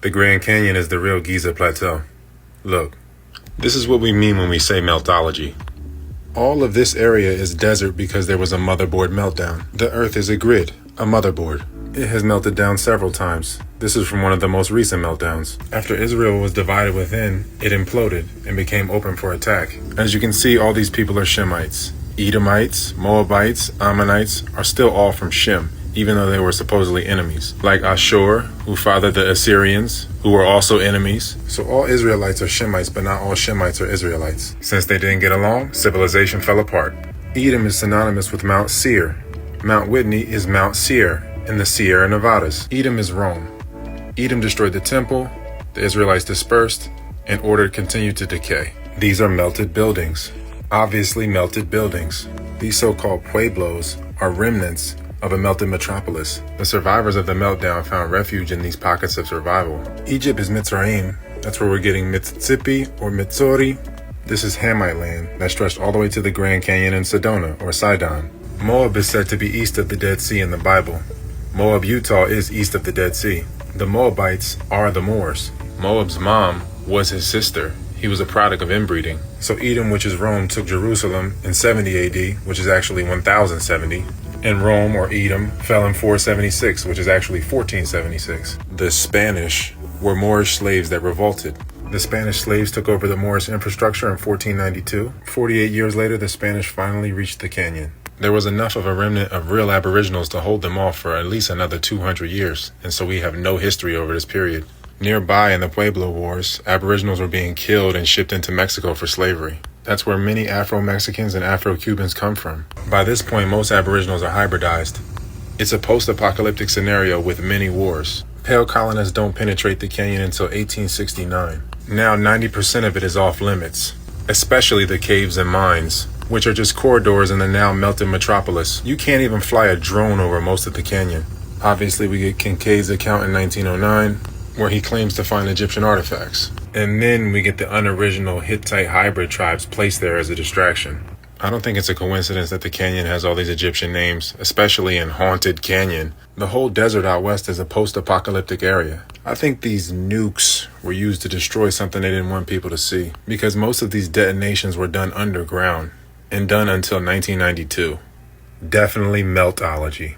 The Grand Canyon is the real Giza Plateau. Look, this is what we mean when we say meltology. All of this area is desert because there was a motherboard meltdown. The Earth is a grid, a motherboard. It has melted down several times. This is from one of the most recent meltdowns. After Israel was divided within, it imploded and became open for attack. As you can see, all these people are Shemites. Edomites, Moabites, Ammonites are still all from Shem, even though they were supposedly enemies. Like Ashur, who fathered the Assyrians, who were also enemies. So all Israelites are Shemites, but not all Shemites are Israelites. Since they didn't get along, civilization fell apart. Edom is synonymous with Mount Seir. Mount Whitney is Mount Seir in the Sierra Nevadas. Edom is Rome. Edom destroyed the temple, the Israelites dispersed, and order continued to decay. These are melted buildings. Obviously melted buildings. These so-called pueblos are remnants of a melted metropolis. The survivors of the meltdown found refuge in these pockets of survival. Egypt is Mitzrayim. That's where we're getting Mississippi or Mitsori. This is Hamite land that stretched all the way to the Grand Canyon in Sedona or Sidon. Moab is said to be east of the Dead Sea in the Bible. Moab, Utah is east of the Dead Sea. The Moabites are the Moors. Moab's mom was his sister. He was a product of inbreeding. So Edom, which is Rome, took Jerusalem in 70 AD, which is actually 1070. And Rome, or Edom, fell in 476, which is actually 1476. The Spanish were Moorish slaves that revolted. The Spanish slaves took over the Moorish infrastructure in 1492. 48 years later, the Spanish finally reached the canyon. There was enough of a remnant of real aboriginals to hold them off for at least another 200 years, and so we have no history over this period. Nearby in the Pueblo Wars, aboriginals were being killed and shipped into Mexico for slavery. That's where many Afro-Mexicans and Afro-Cubans come from. By this point, most aboriginals are hybridized. It's a post-apocalyptic scenario with many wars. Pale colonists don't penetrate the canyon until 1869. Now 90% of it is off limits, especially the caves and mines, which are just corridors in the now melted metropolis. You can't even fly a drone over most of the canyon. Obviously, we get Kincaid's account in 1909, where he claims to find Egyptian artifacts. And then we get the unoriginal Hittite hybrid tribes placed there as a distraction. I don't think it's a coincidence that the canyon has all these Egyptian names, especially in Haunted Canyon. The whole desert out west is a post-apocalyptic area. I think these nukes were used to destroy something they didn't want people to see, because most of these detonations were done underground and done until 1992. Definitely meltology.